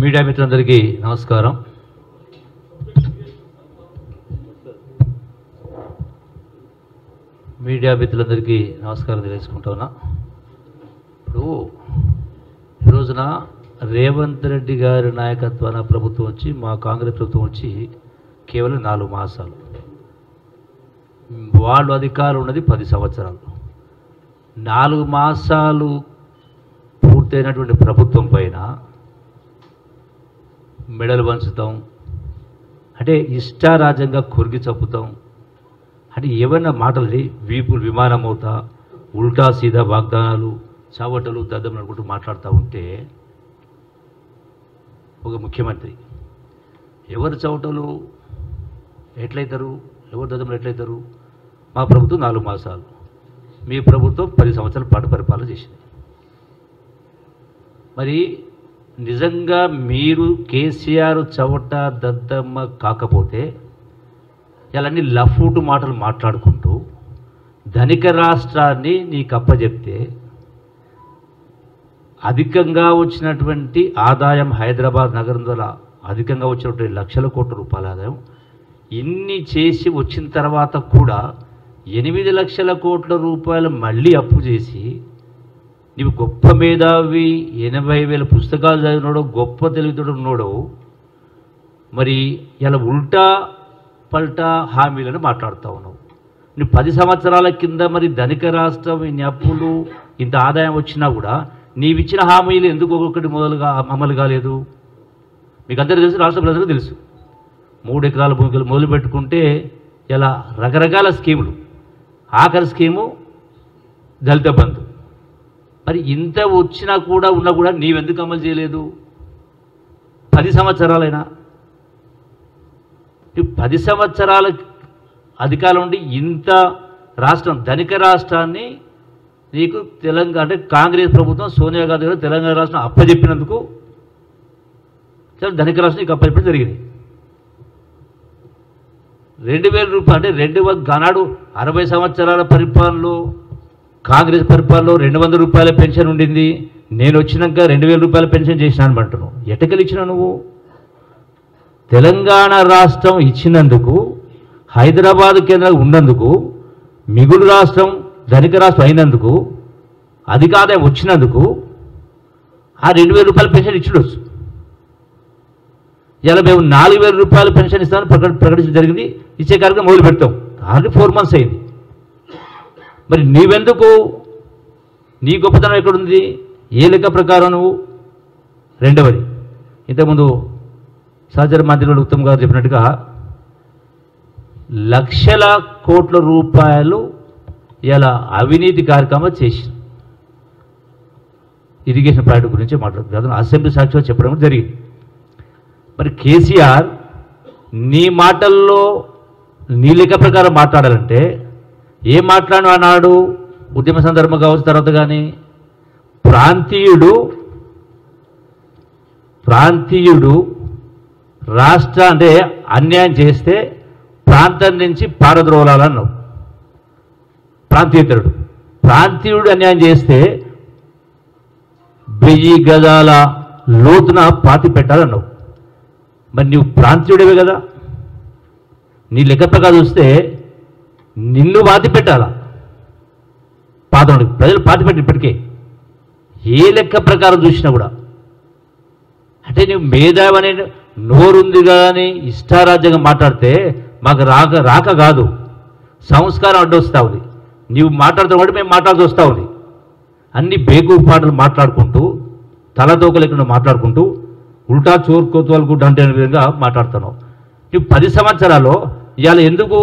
Media మిత్రులందరికీ నమస్కారం. తెలియజేసుకుంటున్నా. ఇప్పుడు ఈ రోజున రేవంత్ రెడ్డి గారి నాయకత్వాన ప్రభుత్వం వచ్చి, మా కాంగ్రెస్ ప్రభుత్వం వచ్చి కేవలం 4 మాసాలు. వాళ్ళు అధికారం ఉన్నది 10 సంవత్సరాలు. 4 మాసాలు పూర్తయినటువంటి ప్రభుత్వం పైన మెడలు వంచుతాం అంటే ఇష్టారాజ్యంగా కొరికి చంపుతాం అంటే ఏమైనా మాటలు వీపులు విమానం అవుతా ఉల్టా సీదా వాగ్దానాలు చావటలు దద్దం అనుకుంటూ మాట్లాడుతూ ఉంటే ఒక ముఖ్యమంత్రి ఎవరు చవటలు ఎట్లయితారు, ఎవరు దద్దములు ఎట్లయితారు? మా ప్రభుత్వం 4 మాసాలు, మీ ప్రభుత్వం 10 సంవత్సరాల పాటు పరిపాలన చేసింది. మరి నిజంగా మీరు కేసీఆర్ చవట దద్దమ్మ కాకపోతే ఇలాంటి లఫూటు మాటలు మాట్లాడుకుంటూ ధనిక రాష్ట్రాన్ని నీకు అప్పచెప్తే అధికంగా వచ్చినటువంటి ఆదాయం హైదరాబాద్ నగరం ద్వారా అధికంగా వచ్చినటువంటి లక్షల కోట్ల రూపాయల ఆదాయం ఇన్ని చేసి వచ్చిన తర్వాత కూడా 8 లక్షల కోట్ల రూపాయలు మళ్ళీ అప్పు చేసి నీవు గొప్ప మేధావి 80,000 పుస్తకాలు చదివినోడు గొప్ప తెలివితోడు ఉన్నాడు. మరి ఇలా ఉల్టా పల్టా హామీలను మాట్లాడుతూ ఉన్నావు. నువ్వు 10 సంవత్సరాల కింద మరి ధనిక రాష్ట్రం ఇన్ని అప్పులు ఇంత ఆదాయం వచ్చినా కూడా నీవిచ్చిన హామీలు ఎందుకు ఒక్కొక్కటి అమలు కాలేదు? మీకు అందరూ తెలుసు, రాష్ట్ర ప్రజలకు తెలుసు. 3 ఎకరాల భూమికలు మొదలు పెట్టుకుంటే ఇలా రకరకాల స్కీములు, ఆఖరి స్కీము దళిత బంధు. మరి ఇంత వచ్చినా కూడా ఉన్నా కూడా నీవెందుకు అమలు చేయలేదు? 10 సంవత్సరాలైనా 10 సంవత్సరాల అధికారం ఉండి ఇంత రాష్ట్రం ధనిక రాష్ట్రాన్ని నీకు తెలంగాణ అంటే కాంగ్రెస్ ప్రభుత్వం సోనియా గాంధీ గారు తెలంగాణ రాష్ట్రం అప్పచెప్పినందుకు ధనిక రాష్ట్రం నీకు అప్పచెప్పడం జరిగింది. 2,000 రూపాయలు అంటే ఆనాడు 60 సంవత్సరాల పరిపాలనలో కాంగ్రెస్ పరిపాలనలో 200 రూపాయల పెన్షన్ ఉండింది. నేను వచ్చినాక 2,000 రూపాయల పెన్షన్ చేసినాను అంటున్నావు. ఎటకలు ఇచ్చినా నువ్వు? తెలంగాణ రాష్ట్రం ఇచ్చినందుకు, హైదరాబాద్ కేంద్రంగా ఉన్నందుకు, మిగులు రాష్ట్రం ధనిక రాష్ట్రం అయినందుకు, అధిక ఆదాయం వచ్చినందుకు ఆ 2,000 రూపాయల పెన్షన్ ఇచ్చుడొచ్చు. ఇలా మేము 4,000 రూపాయల పెన్షన్ ఇస్తామని ప్రకటించడం జరిగింది. ఇచ్చే కార్యక్రమం మొదలు పెడతాం. ఆల్రెడీ 4 మంత్స్ అయింది. మరి నీవెందుకు? నీ గొప్పతనం ఎక్కడుంది? ఏ లెక్క ప్రకారం నువ్వు? రెండవది, ఇంతకుముందు సహచర మంత్రి ఉత్తమ్ గారు చెప్పినట్టుగా లక్షల కోట్ల రూపాయలు ఇలా అవినీతి కార్యక్రమం చేసి ఇరిగేషన్ ప్రాజెక్టు గురించి మాట్లాడుతుంది. అసెంబ్లీ సాక్షిగా చెప్పడం జరిగింది. మరి కేసీఆర్ నీ మాటల్లో నీ లెక్క ప్రకారం మాట్లాడాలంటే ఏం మాట్లాడు అన్నాడు? ఉద్యమ సందర్భం కావచ్చు, తర్వాత కానీ ప్రాంతీయుడు రాష్ట్ర అంటే అన్యాయం చేస్తే ప్రాంతం నుంచి పారద్రోలాలన్నావు. ప్రాంతీయుడు అన్యాయం చేస్తే 1000 గజాల లోతున పాతి పెట్టాలన్నావు. మరి నువ్వు ప్రాంతీయుడివే కదా. నీ లెక్క ప్రకారం చూస్తే నిన్ను పాతి పెట్టాలా? పాతండి ప్రజలు పాతి పెట్టి ఇప్పటికే ఏ లెక్క ప్రకారం చూసినా కూడా అంటే నువ్వు మేధావి అనే నోరుంది కానీ ఇష్టారాజ్యంగా మాట్లాడితే మాకు రాక కాదు, సంస్కారం అడ్డు వస్తూ ఉంది. నీవు మాట్లాడుతావు కాబట్టి మేము మాట్లాడుతూ వస్తూ ఉంది. అన్ని బేకూఫ్ పాటలు మాట్లాడుకుంటూ తలతోక లేకుండా మాట్లాడుకుంటూ ఉల్టా చోరుకోతోలకు డంటే అనే విధంగా మాట్లాడుతున్నావు. నువ్వు 10 సంవత్సరాల్లో ఇవాళ ఎందుకు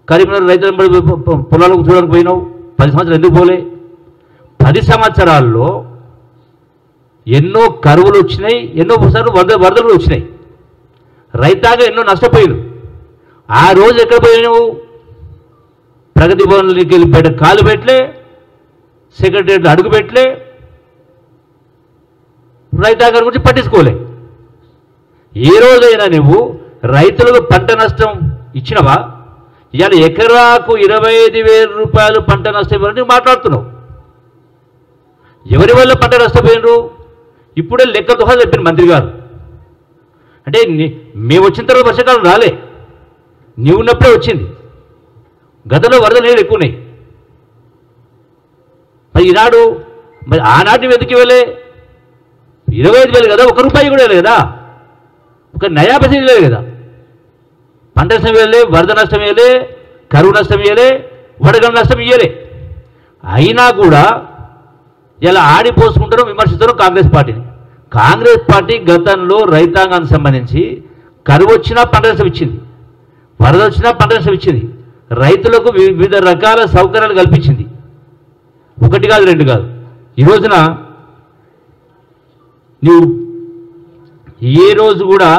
కరీంనగర్ రైతుల పొలాలకు చూడడానికి పోయినావు? 10 సంవత్సరాలు ఎందుకు పోలే? 10 సంవత్సరాల్లో ఎన్నో కరువులు వచ్చినాయి, ఎన్నో సార్లు వరదలు వచ్చినాయి, రైతాంగం ఎన్నో నష్టపోయారు. ఆ రోజు ఎక్కడ పోయినావు? ప్రగతి భవన్లోకి వెళ్ళి బయట కాలు పెట్టలే, సెక్రటరియట్లో అడుగు పెట్టలే, రైతాంగం గురించి పట్టించుకోలే. ఏ రోజైనా నువ్వు రైతులకు పంట నష్టం ఇచ్చినవా? ఇవాళ ఎకరాకు 25,000 రూపాయలు పంట నష్టం ఇవ్వాలని మాట్లాడుతున్నావు. ఎవరి వల్ల పంట నష్టపోయినరు? ఇప్పుడే లెక్క దోహా చెప్పింది మంత్రి గారు. అంటే మేము వచ్చిన తర్వాత వర్షాకాలం రాలే, నీవు ఉన్నప్పుడే వచ్చింది. గతంలో వరద నీళ్ళు ఎక్కువ ఉన్నాయి. మరి ఈనాడు మరి ఆనాటి వెతికి వెళ్ళే 25,000 కదా, ₹1 కూడా లేదు కదా, ఒక నయా పైసా లేదు కదా. పంట నష్టం ఇవ్వలే, వరద నష్టం ఇవ్వలే, కరువు నష్టం ఇవ్వలే, వడగండ నష్టం ఇవ్వలే. అయినా కూడా ఇలా ఆడిపోసుకుంటారో విమర్శిస్తారో కాంగ్రెస్ పార్టీని. కాంగ్రెస్ పార్టీ గతంలో రైతాంగానికి సంబంధించి కరువు వచ్చినా పంట నష్టం ఇచ్చింది, వరద వచ్చినా పంట నష్టం ఇచ్చింది, రైతులకు వివిధ రకాల సౌకర్యాలు కల్పించింది. 1 కాదు 2 కాదు. ఈ రోజున నువ్వు ఏ రోజు కూడా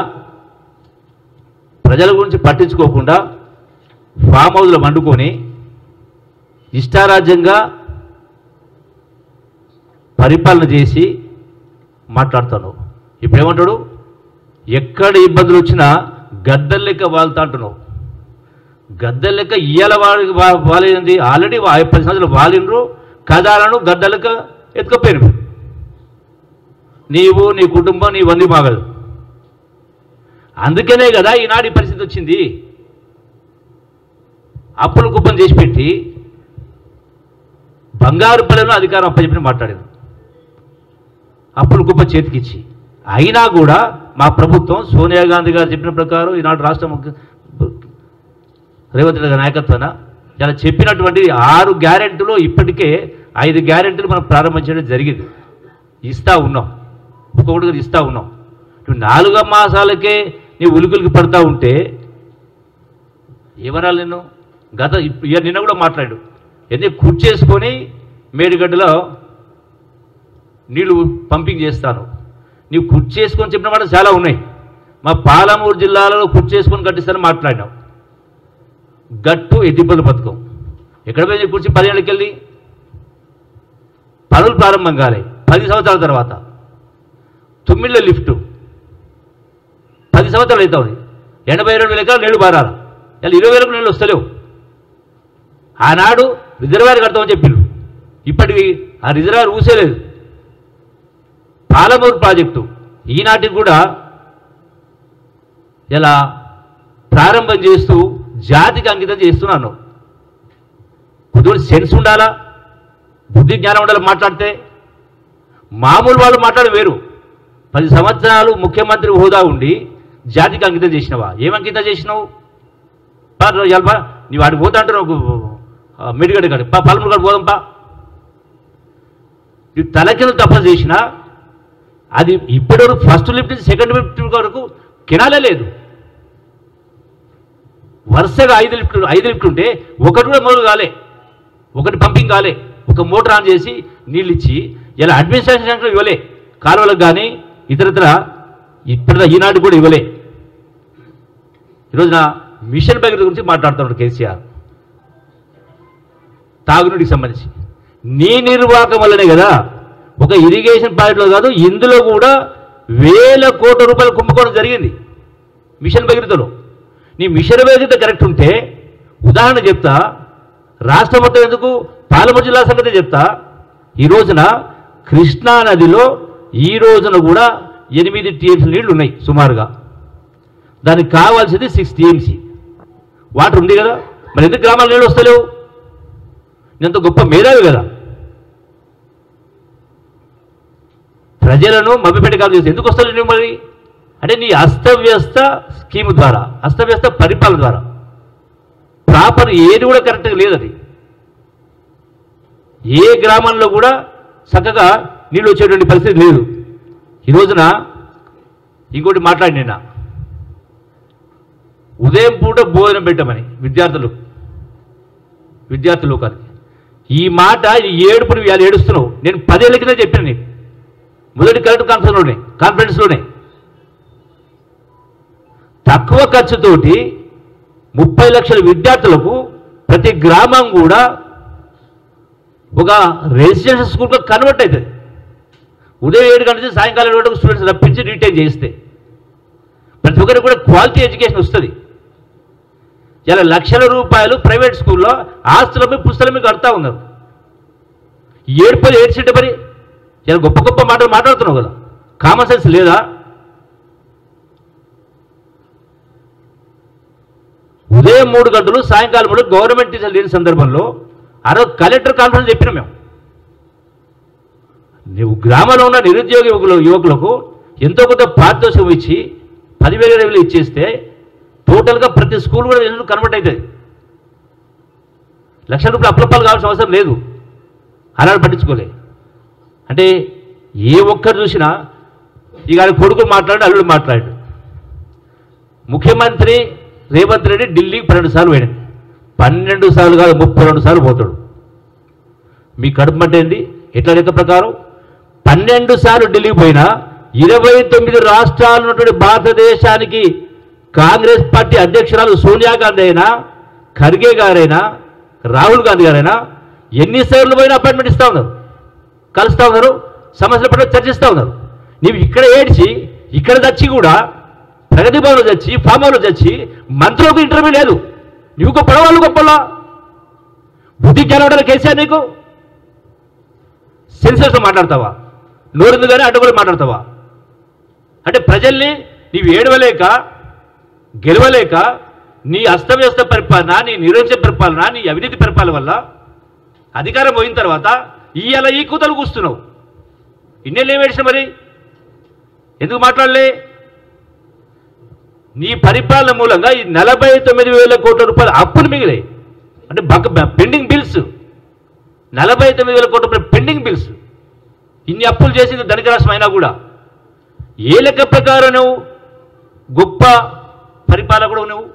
ప్రజల గురించి పట్టించుకోకుండా ఫామ్ హౌస్లో వండుకొని ఇష్టారాజ్యంగా పరిపాలన చేసి మాట్లాడుతున్నావు. ఇప్పుడు ఏమంటాడు, ఎక్కడ ఇబ్బందులు వచ్చినా గద్దెల లెక్క వాళ్తా అంటున్నావు. గద్దెల లెక్క ఇయ్యాల వాలేంది, ఆల్రెడీ 10 సంవత్సరాలు వాలినరు, కథాలను గద్దెలక ఎత్తుకపోయినరు. నీవు నీ కుటుంబం నీవన్నీ బాగదు. అందుకనే కదా ఈనాడు ఈ పరిస్థితి వచ్చింది. అప్పులు కుప్పం చేసి పెట్టి బంగారు పల్లెను అధికారం అప్పచెప్పి మాట్లాడారు, అప్పులు కుప్ప చేతికిచ్చి. అయినా కూడా మా ప్రభుత్వం సోనియా గాంధీ గారు చెప్పిన ప్రకారం ఈనాడు రాష్ట్ర రేవంత్ రెడ్డి గారి నాయకత్వాన ఇలా చెప్పినటువంటి 6 గ్యారెంటీలు ఇప్పటికే 5 గ్యారెంటీలు మనం ప్రారంభించడం జరిగింది. ఇస్తూ ఉన్నాం, ఒక్కొక్కటి ఇస్తూ ఉన్నాం. 4 మాసాలకే నీ ఉలికులికి పడుతూ ఉంటే ఏమనాలి నిన్ను? నిన్న కూడా మాట్లాడు, ఎందుకు కుర్చేసుకొని మేడిగడ్డలో నీళ్లు పంపింగ్ చేస్తాను. నీవు కుర్చేసుకొని చెప్పిన మాట చాలా ఉన్నాయి. మా పాలమూరు జిల్లాలో కుర్చేసుకొని కట్టిస్తానని మాట్లాడినావు. గట్టు ఎడ్డిపల్లి పథకం ఎక్కడ పోయింది? కుర్చీ 10 ఏళ్ళకి వెళ్ళి పనులు ప్రారంభం కాలే. 10 సంవత్సరాల తర్వాత తుమ్మిళ్ళ లిఫ్టు 10 సంవత్సరాలు అవుతుంది. 82,000 ఎకరాలు నీళ్లు బారాలి. ఇలా 20,000 నీళ్ళు వస్తలేవు. ఆనాడు రిజర్వాయర్ కడతామని చెప్పిండ్రు, ఇప్పటికి ఆ రిజర్వాయర్ ఊసేలేదు. పాలమూరు ప్రాజెక్టు ఈనాటికి కూడా ఇలా ప్రారంభం చేస్తూ జాతికి అంకితం చేస్తున్నాను. కొద్దిగా సెన్స్ ఉండాలా, బుద్ధి జ్ఞానం ఉండాలి. మాట్లాడితే మామూలు వాళ్ళు మాట్లాడడం వేరు. 10 సంవత్సరాలు ముఖ్యమంత్రి హోదా ఉండి జాతికి అంకితం చేసినవా? ఏం అంకితం చేసినావు? నీవు వాడికి పోతా అంటే మెడిగడ్డ కాదు, పలమూరు కాదు పోదాంపా. నువ్వు తల కింద తప్ప చేసినా అది ఇప్పటి వరకు ఫస్ట్ లిఫ్ట్ నుంచి సెకండ్ లిఫ్ట్ వరకు కెనాలే లేదు. వరుసగా 5 లిఫ్ట్లు ఉంటే ఒకటి కూడా మొదలు కాలే, ఒకటి పంపింగ్ కాలే. ఒక మోటార్ ఆన్ చేసి నీళ్ళు ఇచ్చి ఇలా అడ్మినిస్ట్రేషన్ ఇవ్వలే. కాలువలకు కానీ ఇతరత్ర ఇప్పటి ఈనాడు కూడా ఇవ్వలే. ఈరోజున మిషన్ భగీరథ గురించి మాట్లాడుతున్నాడు కేసీఆర్. తాగునీటికి సంబంధించి నీ నిర్వాహకం వల్లనే కదా, ఒక ఇరిగేషన్ ప్రాజెక్టులో కాదు ఇందులో కూడా వేల కోట్ల రూపాయలు కుంభకోణం జరిగింది మిషన్ భగీరథలో. నీ మిషన్ భగీరథ కరెక్ట్ ఉంటే ఉదాహరణ చెప్తా, రాష్ట్రం మొత్తం ఎందుకు పాలమూరు జిల్లా సంగతి చెప్తా. ఈ రోజున కృష్ణా నదిలో ఈ రోజున కూడా 8 టీఎంసీ నీళ్లు ఉన్నాయి సుమారుగా. దానికి కావాల్సింది 6 టీఎంసీ వాటర్ ఉంది కదా. మరి ఎందుకు గ్రామాల నీళ్ళు వస్తలేవు? ఇంత గొప్ప మేధావి కదా. ప్రజలను మభ్యపెట్టకాలు చేసి ఎందుకు వస్తలేవు మరి? అంటే నీ అస్తవ్యస్త స్కీమ్ ద్వారా, అస్తవ్యస్త పరిపాలన ద్వారా ప్రాపర్ ఏది కూడా కరెక్ట్గా లేదు. అది ఏ గ్రామంలో కూడా చక్కగా నీళ్ళు వచ్చేటువంటి పరిస్థితి లేదు. ఈ రోజున ఇంకోటి మాట్లాడినా, ఉదయం పూట భోజనం పెట్టమని విద్యార్థులు లోకానికి. ఈ మాట ఏడుపుని ఇవాళ ఏడుస్తున్నావు. నేను 10 ఏళ్ళ కింద చెప్పాను నీకు, మొదటి కలెక్టర్ కాన్ఫరెన్స్లోనే. తక్కువ ఖర్చుతోటి 30 లక్షల విద్యార్థులకు ప్రతి గ్రామం కూడా ఒక రెసిడెన్షియల్ స్కూల్గా కన్వర్ట్ అవుతుంది. ఉదయం 7 గంటల నుంచి సాయంకాలం 7 గంటలకు స్టూడెంట్స్ రప్పించి రీటైన్ చేస్తే ప్రతి ఒక్కరికి కూడా క్వాలిటీ ఎడ్యుకేషన్ వస్తుంది. ఇలా లక్షల రూపాయలు ప్రైవేట్ స్కూల్లో ఆస్తులపై పుస్తకాలపై కడతా ఉన్నారు. ఏడ్సీట మరి ఇలా గొప్ప గొప్ప మాటలు మాట్లాడుతున్నావు కదా. కామన్ సెన్స్ లేదా? ఉదయం 3 గంటలు సాయంకాలం 3 గవర్నమెంట్ టీచర్లు లేని సందర్భంలో కలెక్టర్ కాన్ఫరెన్స్ చెప్పినాం మేము. నువ్వు గ్రామంలో ఉన్న నిరుద్యోగ యువకులకు ఎంతో కొంత పారితోషికం ఇచ్చి 10,000 ఇచ్చేస్తే టోటల్గా ప్రతి స్కూల్ కూడా కన్వర్ట్ అవుతుంది. ₹1,00,000 అప్లపాలు కావాల్సిన అవసరం లేదు. అలాంటి పట్టించుకోలే. అంటే ఏ ఒక్కరు చూసినా ఇక కొడుకు మాట్లాడు, అల్లుడు మాట్లాడు. ముఖ్యమంత్రి రేవంత్ రెడ్డి ఢిల్లీకి 12 సార్లు పోయాడు. 12 సార్లు కాదు, 32 సార్లు పోతాడు. మీ కడుపు మంట ఏంది? ఎట్లా లెక్క ప్రకారం 12 సార్లు ఢిల్లీకి పోయినా 29 రాష్ట్రాలు ఉన్నటువంటి భారతదేశానికి కాంగ్రెస్ పార్టీ అధ్యక్షురాలు సోనియా గాంధీ అయినా, ఖర్గే గారైనా, రాహుల్ గాంధీ గారైనా ఎన్నిసార్లు పోయినా అపాయింట్మెంట్ ఇస్తూ ఉన్నారు, కలుస్తూ ఉన్నారు, సమస్యల పట్ల చర్చిస్తూ ఉన్నారు. నీవు ఇక్కడ ఏడ్చి ఇక్కడ చచ్చి కూడా ప్రగతి భవన్లో చచ్చి ఫామ్ హౌస్లో చచ్చి మంత్రులకు ఇంటర్వ్యూ లేదు. నువ్వు గొప్ప వాళ్ళు గొప్పలా బుద్ధి జ్ఞానం కేసీఆర్ నీకు సెన్సెస్లో మాట్లాడతావా? నోరుంది కానీ అడ్డు కూడా మాట్లాడతావా? అంటే ప్రజల్ని నీవు ఏడవలేక గెలవలేక నీ అస్తవ్యస్త పరిపాలన, నీ నిరోధక పరిపాలన, నీ అవినీతి పరిపాలన వల్ల అధికారం పోయిన తర్వాత ఇవాళ ఈ కూతలు కూస్తున్నావు. ఇన్నేళ్ళు ఏం వేసిన మరి ఎందుకు మాట్లాడలే? నీ పరిపాలన మూలంగా ఈ 49,000 కోట్ల రూపాయలు అప్పులు మిగిలాయి. అంటే పెండింగ్ బిల్స్ 49,000 కోట్ల రూపాయలు పెండింగ్ బిల్స్. ఇన్ని అప్పులు చేసింది ధనిక రాష్ట్రం అయినా కూడా ఏ లెక్క ప్రకారం నువ్వు గొప్ప పరిపాలకుడు నువ్వు?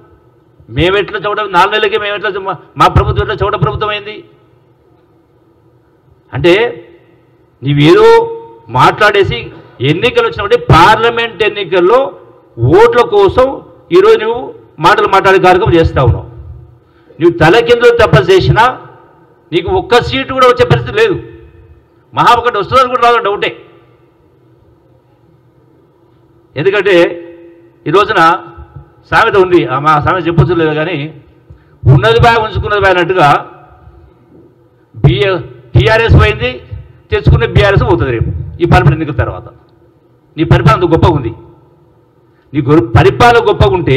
మేమెట్లా చూడ 4 నెలలకే మేమెట్లా మా ప్రభుత్వం ఎట్లా చోట ప్రభుత్వం అయింది అంటే నీవేదో మాట్లాడేసి ఎన్నికలు వచ్చినప్పుడు పార్లమెంట్ ఎన్నికల్లో ఓట్ల కోసం ఈరోజు నువ్వు మాటలు మాట్లాడే కార్యక్రమం చేస్తూ ఉన్నావు. నువ్వు తలకిందులు తపస్సు చేసినా నీకు ఒక్క సీటు కూడా వచ్చే పరిస్థితి లేదు. మహా ఒకటి వస్తుందని కూడా రాదు, డౌటే. ఎందుకంటే ఈ రోజున సామెత ఉంది, మా సామెత చెప్పొచ్చు లేదు కానీ ఉన్నది బాగా ఉంచుకున్నది బాగా అన్నట్టుగా టీఆర్ఎస్ పోయింది, తెచ్చుకునే బీఆర్ఎస్ పోతుంది రేపు ఈ పార్లమెంట్ ఎన్నికల తర్వాత. నీ పరిపాలన గొప్పగా ఉంది. నీ పరిపాలన గొప్పగా ఉంటే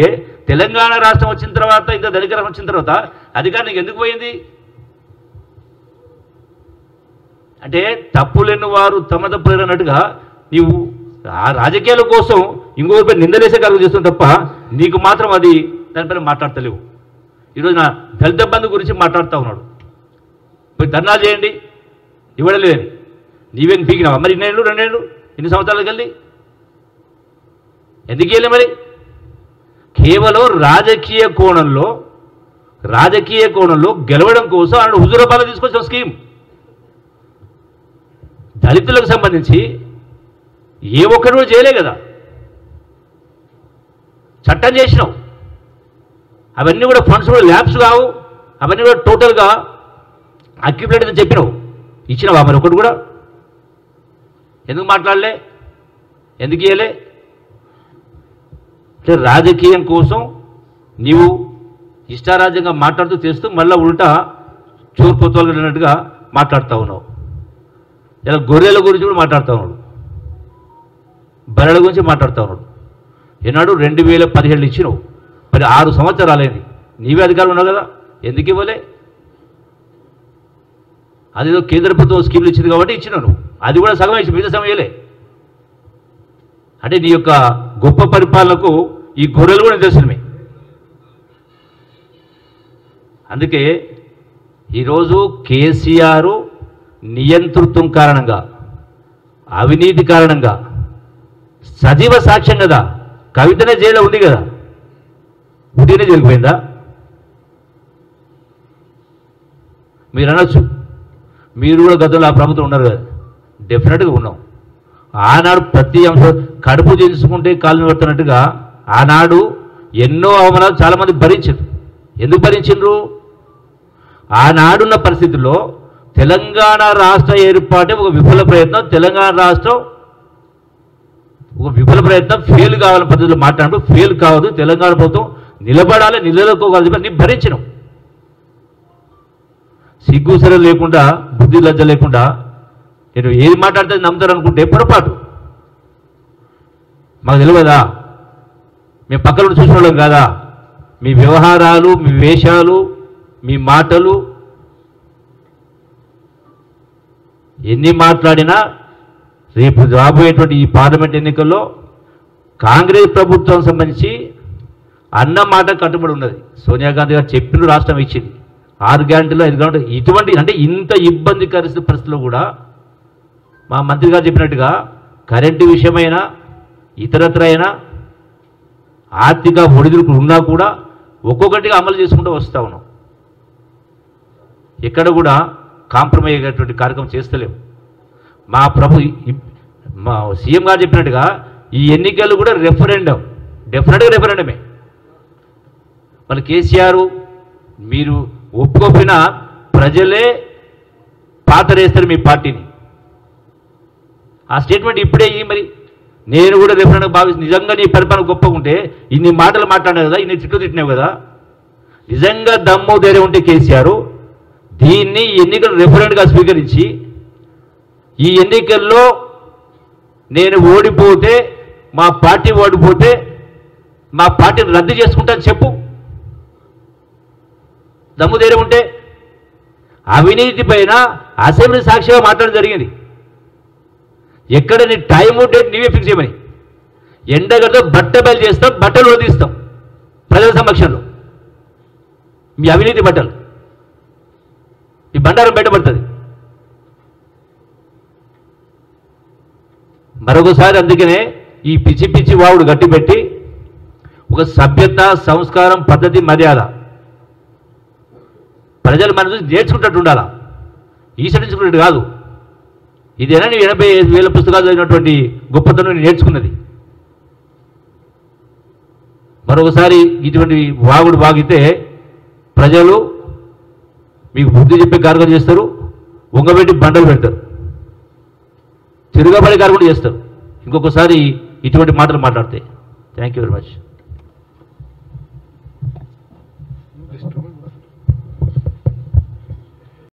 తెలంగాణ రాష్ట్రం వచ్చిన తర్వాత, ఇంత ధనిక రాష్ట్రం వచ్చిన తర్వాత అధికారం నీకు ఎందుకు పోయింది? అంటే తప్పులేని వారు తమ తప్పులేరు అన్నట్టుగా నీవు ఆ రాజకీయాల కోసం ఇంకొకరిపై నిందలేసే కార్యక్రమం చేస్తుంది తప్ప నీకు మాత్రం అది దానిపైన మాట్లాడతలేవు. ఈరోజు నా దళిత బంధు గురించి మాట్లాడుతూ ఉన్నాడు. పోయి ధర్నాలు చేయండి, ఇవ్వడలేదని నీవేం పీకినావా మరి? 2 ఏళ్ళు ఇన్ని సంవత్సరాలకు వెళ్ళి ఎందుకు వెళ్ళి మరి? కేవలం రాజకీయ కోణంలో గెలవడం కోసం ఆయన హుజూరాబాద్లో తీసుకొచ్చిన స్కీమ్ దళితులకు సంబంధించి ఏ ఒక్కరు కూడా చేయలే కదా. చట్టం చేసినావు, అవన్నీ కూడా ఫండ్స్ కూడా ల్యాబ్స్ కావు, అవన్నీ కూడా టోటల్గా అక్యుపేట్ అని చెప్పినావు, ఇచ్చినావా మరి ఒకటి కూడా? ఎందుకు మాట్లాడలే? ఎందుకు ఇయ్యలే? అంటే రాజకీయం కోసం నీవు ఇష్టారాజ్యంగా మాట్లాడుతూ చేస్తూ మళ్ళీ ఉల్టా చోరుపోతోలు అన్నట్టుగా మాట్లాడుతూ ఉన్నావు. ఇలా గొర్రెల గురించి కూడా మాట్లాడుతూ ఉన్నాడు, బర్రెల గురించి మాట్లాడుతూ ఉన్నాడు. ఈనాడు 2017 ఇచ్చినావు, మరి 6 సంవత్సరాలైంది. నీవే అధికారులు ఉన్నావు కదా, ఎందుకు ఇవ్వలే? అదేదో కేంద్ర ప్రభుత్వం స్కీమ్లు ఇచ్చింది కాబట్టి ఇచ్చినావు నువ్వు, అది కూడా సగం ఇచ్చి మిగతా సమయం ఇవ్వలే. అంటే నీ యొక్క గొప్ప పరిపాలనకు ఈ గొర్రెలు కూడా నిదర్శనమే. అందుకే ఈరోజు కేసీఆర్ నియంతృత్వం కారణంగా, అవినీతి కారణంగా సజీవ సాక్ష్యం కదా, కవితనే జైల్లో ఉంది కదా, ఉదయనే జరిగిపోయిందా? మీరు అనొచ్చు, మీరు కూడా గతంలో ఆ ప్రభుత్వం ఉన్నారు కదా. డెఫినెట్గా ఉన్నాం. ఆనాడు ప్రతి అంశం కడుపు చేసుకుంటే కాలు పడుతున్నట్టుగా ఆనాడు ఎన్నో అవమానాలు చాలామంది భరించారు. ఎందుకు భరించారు? ఆనాడున్న పరిస్థితుల్లో తెలంగాణ రాష్ట్ర ఏర్పాటే ఒక విఫల ప్రయత్నం. తెలంగాణ రాష్ట్రం ఒక విఫల ప్రయత్నం, ఫెయిల్ కావాలని పద్ధతిలో మాట్లాడుతూ ఫెయిల్ కావద్దు, తెలంగాణ ప్రభుత్వం నిలబడాలి, నిలదొక్కోగలదు అని భరించినాం. సిగ్గుసర లేకుండా, బుద్ధి లజ్జ లేకుండా నేను ఏది మాట్లాడితే నమ్ముతారు అనుకుంటే పొరపాటు. మాకు తెలియదా? మేము పక్కన చూసిన వాళ్ళం కాదా? మీ వ్యవహారాలు, మీ వేషాలు, మీ మాటలు ఎన్ని మాట్లాడినా రేపు రాబోయేటువంటి ఈ పార్లమెంట్ ఎన్నికల్లో కాంగ్రెస్ ప్రభుత్వం సంబంధించి అన్న మాట కట్టుబడి ఉన్నది. సోనియా గాంధీ గారు చెప్పిన రాష్ట్రం ఇచ్చింది 6 గ్యారెంటీలు 5 గ్యారెంటీలు. ఇటువంటి అంటే ఇంత ఇబ్బందికర పరిస్థితుల్లో కూడా మా మంత్రి గారు చెప్పినట్టుగా కరెంటు విషయమైనా ఇతరత్ర అయినా ఆర్థిక ఒడిదుడుకులు ఉన్నా కూడా ఒక్కొక్కటిగా అమలు చేసుకుంటూ వస్తూ ఉన్నాం. ఎక్కడ కూడా కాంప్రమైజ్ అయ్యేటువంటి కార్యక్రమం చేస్తలేము. మా సీఎం గారు చెప్పినట్టుగా ఈ ఎన్నికలు కూడా రెఫరెండం, డెఫినెట్గా రెఫరెండమే. మన కేసీఆర్ మీరు ఒప్పుకోకపోయినా ప్రజలే పాతరేస్తారు మీ పార్టీని. ఆ స్టేట్మెంట్ ఇప్పుడే మరి నేను కూడా రెఫరెండం భావిస్తే నిజంగా నీ పరిపాలన గొప్పగా ఉంటే ఇన్ని మాటలు మాట్లాడావు కదా, ఇన్ని తిట్లు తిట్టినావు కదా, నిజంగా దమ్ము ధైర్యం ఉంటే కేసీఆర్ దీన్ని ఎన్నికలు రెఫరెండ్గా స్వీకరించి ఈ ఎన్నికల్లో నేను ఓడిపోతే మా పార్టీ ఓడిపోతే మా పార్టీని రద్దు చేసుకుంటాను చెప్పు. దమ్ము ధైర్యం ఉంటే అవినీతి పైన అసెంబ్లీ సాక్షిగా మాట్లాడడం జరిగింది. ఎక్కడ నీ టైము డేట్ నీవే ఫిక్స్ చేయమని ఎండగడ్డ బట్టబయలు చేస్తాం, బట్టలు వదిలిస్తాం ప్రజల సమక్షంలో. మీ అవినీతి బట్టలు ఈ బండారం బయటపడుతుంది. మరొకసారి అందుకనే ఈ పిచ్చి పిచ్చి వావుడు గట్టిపెట్టి ఒక సభ్యత, సంస్కారం, పద్ధతి, మర్యాద ప్రజలు మన చూసి నేర్చుకుంటట్టు ఉండాలా, ఈసడించుకున్నట్టు కాదు. ఇదేనా నీ 85,000 పుస్తకాలు చదివినటువంటి గొప్పతనం నేర్చుకున్నది. మరొకసారి ఇటువంటి వాగుడు వాగితే ప్రజలు మీకు బుద్ధి చెప్పే కార్యక్రమం చేస్తారు, ఉంగబెట్టి బండలు పెడతారు, తిరగబడే కార్యక్రమం చేస్తారు ఇంకొకసారి ఇటువంటి మాటలు మాట్లాడితే. Thank you very much.